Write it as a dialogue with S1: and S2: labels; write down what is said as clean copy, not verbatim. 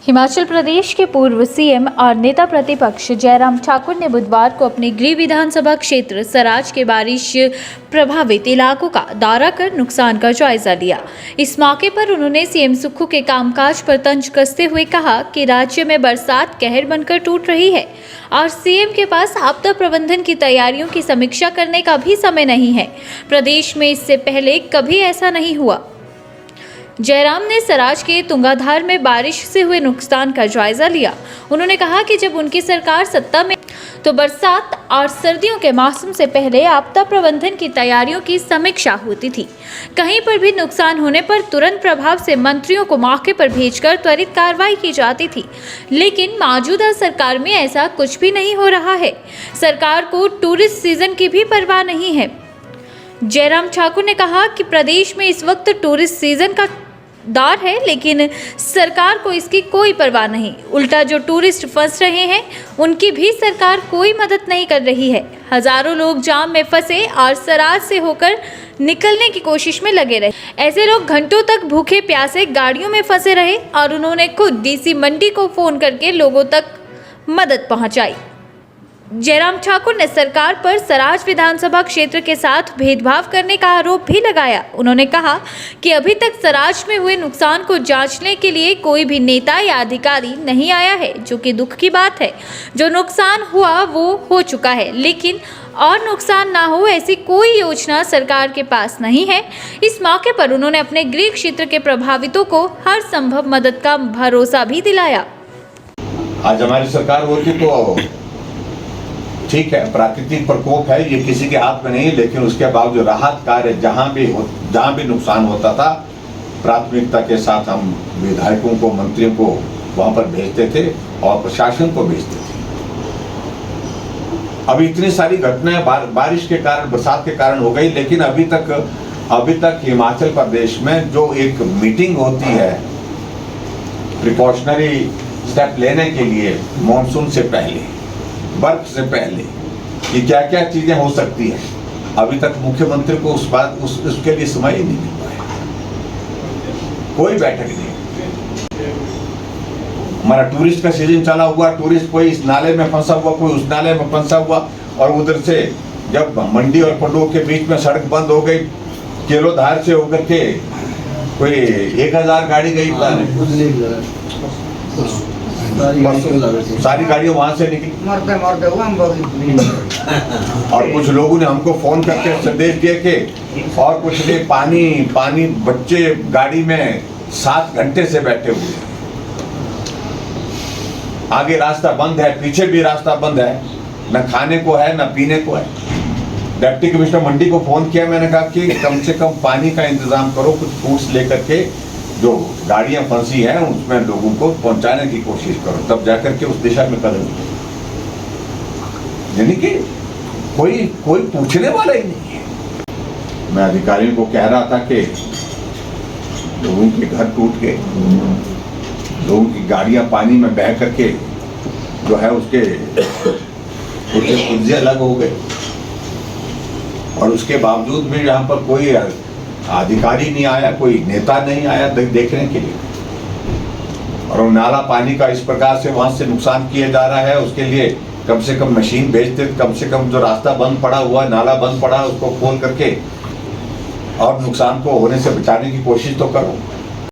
S1: हिमाचल प्रदेश के पूर्व सीएम और नेता प्रतिपक्ष जयराम ठाकुर ने बुधवार को अपने गृह विधानसभा क्षेत्र सराज के बारिश प्रभावित इलाकों का दौरा कर नुकसान का जायजा लिया। इस मौके पर उन्होंने सीएम सुक्खू के कामकाज पर तंज कसते हुए कहा कि राज्य में बरसात कहर बनकर टूट रही है और सीएम के पास आपदा प्रबंधन की तैयारियों की समीक्षा करने का भी समय नहीं है। प्रदेश में इससे पहले कभी ऐसा नहीं हुआ। जयराम ने सराज के तुंगाधार में बारिश से हुए नुकसान का जायजा लिया। उन्होंने कहा कि जब उनकी सरकार सत्ता में तो बरसात और सर्दियों के मौसम से पहले आपदा प्रबंधन की तैयारियों की समीक्षा होती थी। कहीं पर भी नुकसान होने पर तुरंत प्रभाव से मंत्रियों को मौके पर भेजकर त्वरित कार्रवाई की जाती थी, लेकिन मौजूदा सरकार में ऐसा कुछ भी नहीं हो रहा है। सरकार को टूरिस्ट सीजन की भी परवाह नहीं है। जयराम ठाकुर ने कहा कि प्रदेश में इस वक्त टूरिस्ट सीजन का दौर है, लेकिन सरकार को इसकी कोई परवाह नहीं। उल्टा जो टूरिस्ट फंस रहे हैं उनकी भी सरकार कोई मदद नहीं कर रही है। हजारों लोग जाम में फंसे और सराज से होकर निकलने की कोशिश में लगे रहे। ऐसे लोग घंटों तक भूखे प्यासे गाड़ियों में फंसे रहे और उन्होंने खुद डीसी मंडी को फोन करके लोगों तक मदद पहुंचाई। जयराम ठाकुर ने सरकार पर सराज विधानसभा क्षेत्र के साथ भेदभाव करने का आरोप भी लगाया। उन्होंने कहा कि अभी तक सराज में हुए नुकसान को जांचने के लिए कोई भी नेता या अधिकारी नहीं आया है, जो कि दुख की बात है। जो नुकसान हुआ वो हो चुका है, लेकिन और नुकसान ना हो ऐसी कोई योजना सरकार के पास नहीं है। इस मौके पर उन्होंने अपने गृह क्षेत्र के प्रभावितों को हर संभव मदद का भरोसा भी दिलाया।
S2: आज हमारी सरकार होती तो ठीक है, प्राकृतिक प्रकोप है, ये किसी के हाथ में नहीं है, लेकिन उसके बावजूद राहत कार्य जहां भी नुकसान होता था, प्राथमिकता के साथ हम विधायकों को, मंत्रियों को वहां पर भेजते थे और प्रशासन को भेजते थे। अभी इतनी सारी घटनाएं बारिश के कारण, बरसात के कारण हो गई, लेकिन अभी तक हिमाचल प्रदेश में जो एक मीटिंग होती है प्रिकॉशनरी स्टेप लेने के लिए मॉनसून से पहले, बर्फ से पहले, कि क्या क्या चीजें हो सकती है, अभी तक मुख्यमंत्री को उसके लिए समय ही नहीं मिल पाया। कोई बैठक नहीं। हमारा टूरिस्ट का सीजन चला हुआ, टूरिस्ट कोई इस नाले में फंसा हुआ, कोई उस नाले में फंसा हुआ, और उधर से जब मंडी और पंडोह के बीच में सड़क बंद हो गई, केलोधार से होकर के कोई 1000 गाड़ी गई, सारी गाड़ियां वहां से निकली और कुछ लोगों ने हमको फोन करके संदेश दिए कि और कुछ नहीं, पानी बच्चे गाड़ी में 7 घंटे से बैठे हुए, आगे रास्ता बंद है, पीछे भी रास्ता बंद है, न खाने को है न पीने को है। डिप्टी कमिश्नर मंडी को फोन किया, मैंने कहा कि कम से कम पानी का इंतजाम करो, कुछ फ्रूट्स लेकर के जो गाड़ियां फंसी हैं उसमें लोगों को पहुंचाने की कोशिश करो, तब जाकर के उस दिशा में कदम। यानी कि कोई पूछने वाला ही नहीं है। मैं अधिकारियों को कह रहा था कि लोगों के घर टूट गए, लोगों की गाड़ियां पानी में बह करके जो है उसके पुर्जे अलग हो गए, और उसके बावजूद भी यहाँ पर कोई अधिकारी नहीं आया, कोई नेता नहीं आया देखने के लिए। और वो नाला पानी का इस प्रकार से वहां से नुकसान किया जा रहा है, उसके लिए कम से कम मशीन भेजते, कम से कम जो रास्ता बंद पड़ा हुआ है, नाला बंद पड़ा है, उसको खोल करके और नुकसान को होने से बचाने की कोशिश तो करो।